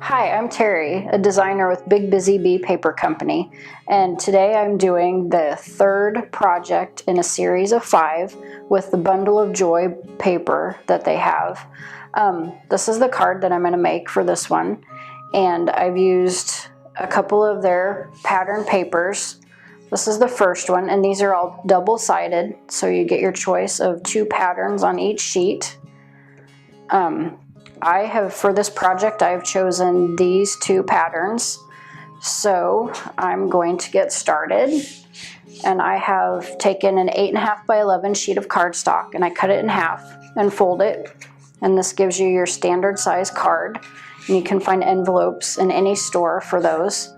Hi, I'm Teri, a designer with Big Busy Bee Paper Company, and today I'm doing the third project in a series of 5 with the Bundle of Joy paper that they have. This is the card that I'm going to make for this one, and I've used a couple of their pattern papers. This is the first one, and these are all double-sided, so you get your choice of 2 patterns on each sheet. For this project, I've chosen these 2 patterns. So I'm going to get started. And I have taken an 8.5 by 11 sheet of cardstock and I cut it in half and fold it. And this gives you your standard size card. And you can find envelopes in any store for those.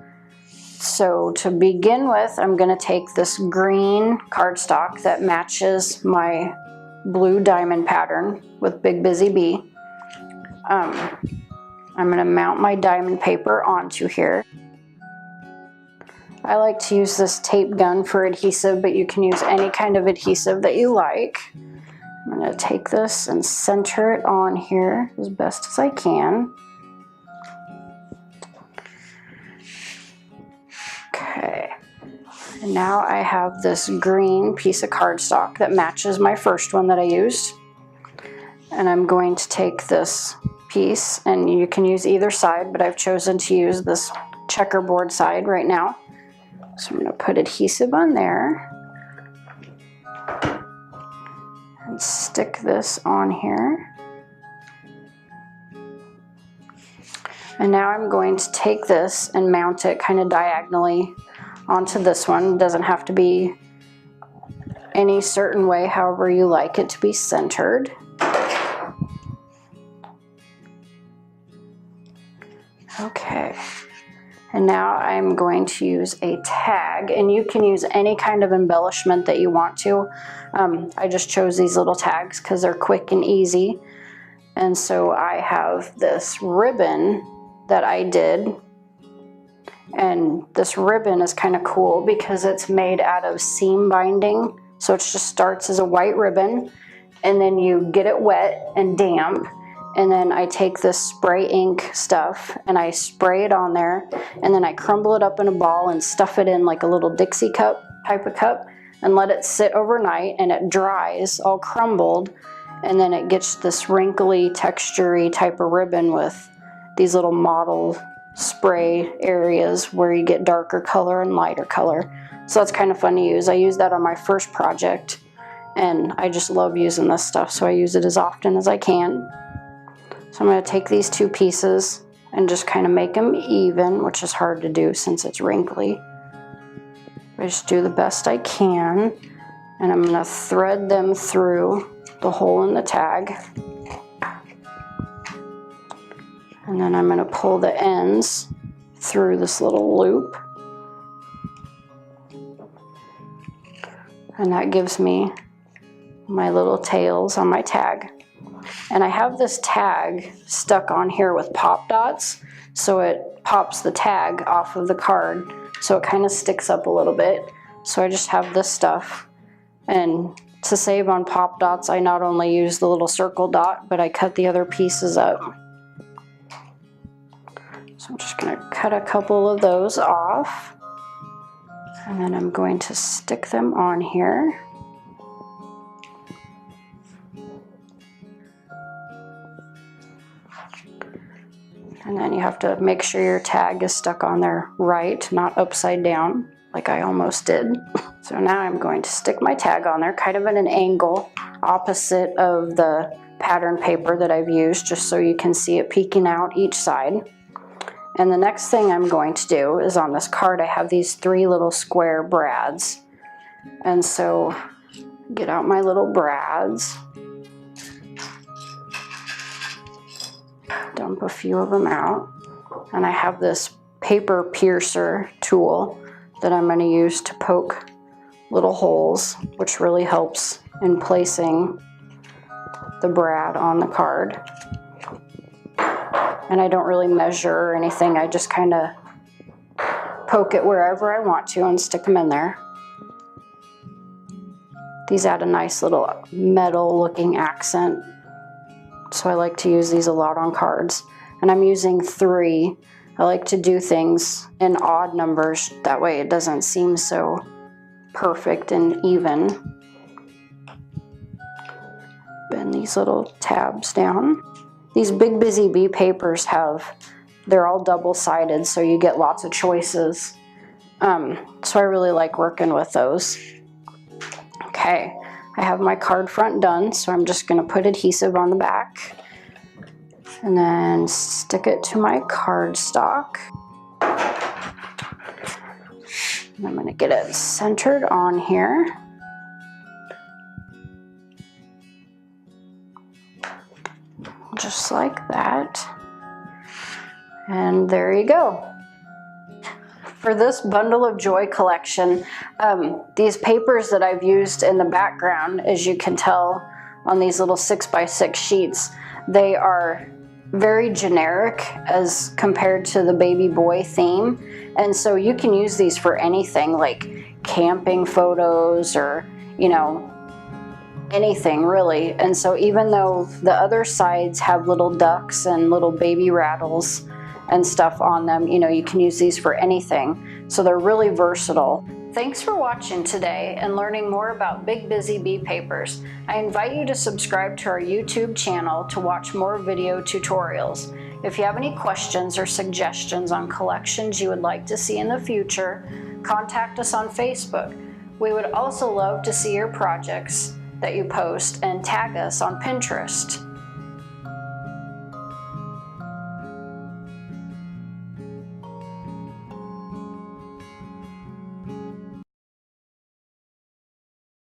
So to begin with, I'm going to take this green cardstock that matches my blue diamond pattern with Big Busy Bee. I'm going to mount my diamond paper onto here. I like to use this tape gun for adhesive, but you can use any kind of adhesive that you like. I'm going to take this and center it on here as best as I can. Okay, and now I have this green piece of cardstock that matches my first one that I used. And I'm going to take this piece, and you can use either side, but I've chosen to use this checkerboard side right now. So I'm going to put adhesive on there and stick this on here. And now I'm going to take this and mount it kind of diagonally onto this one. It doesn't have to be any certain way, however you like it to be centered. Okay, and now I'm going to use a tag, and you can use any kind of embellishment that you want to. I just chose these little tags because they're quick and easy. And so I have this ribbon that I did, and this ribbon is kind of cool because it's made out of seam binding. So it just starts as a white ribbon, and then you get it wet and damp. And then I take this spray ink stuff and I spray it on there, and then I crumble it up in a ball and stuff it in like a little Dixie cup type of cup and let it sit overnight, and it dries all crumbled, and then it gets this wrinkly textury type of ribbon with these little model spray areas where you get darker color and lighter color. So that's kind of fun to use. I used that on my first project and I just love using this stuff, so I use it as often as I can. So I'm going to take these 2 pieces and just kind of make them even, which is hard to do since it's wrinkly. I just do the best I can, and I'm going to thread them through the hole in the tag. And then I'm going to pull the ends through this little loop. And that gives me my little tails on my tag. And I have this tag stuck on here with pop dots, so it pops the tag off of the card, so it kind of sticks up a little bit. So I just have this stuff, and to save on pop dots, I not only use the little circle dot, but I cut the other pieces up. So I'm just going to cut a couple of those off, and then I'm going to stick them on here. And then you have to make sure your tag is stuck on there right, not upside down, like I almost did. So now I'm going to stick my tag on there, kind of at an angle, opposite of the pattern paper that I've used, just so you can see it peeking out each side. And the next thing I'm going to do is, on this card, I have these 3 little square brads. And so, get out my little brads. Dump a few of them out, and I have this paper piercer tool that I'm going to use to poke little holes, which really helps in placing the brad on the card. And I don't really measure or anything, I just kind of poke it wherever I want to and stick them in there. These add a nice little metal looking accent, so I like to use these a lot on cards. and I'm using 3. I like to do things in odd numbers, that way it doesn't seem so perfect and even. Bend these little tabs down. These Big Busy Bee papers they're all double-sided, so you get lots of choices. So I really like working with those. Okay, I have my card front done, so I'm just going to put adhesive on the back and then stick it to my cardstock. I'm going to get it centered on here. Just like that. And there you go. For this Bundle of Joy collection, these papers that I've used in the background, as you can tell on these little 6x6 sheets, they are very generic as compared to the baby boy theme. And so you can use these for anything, like camping photos or, you know, anything really. And so even though the other sides have little ducks and little baby rattles and stuff on them, you know, you can use these for anything. So they're really versatile. Thanks for watching today and learning more about Big Busy Bee papers. I invite you to subscribe to our YouTube channel to watch more video tutorials. If you have any questions or suggestions on collections you would like to see in the future, contact us on Facebook. We would also love to see your projects that you post and tag us on Pinterest.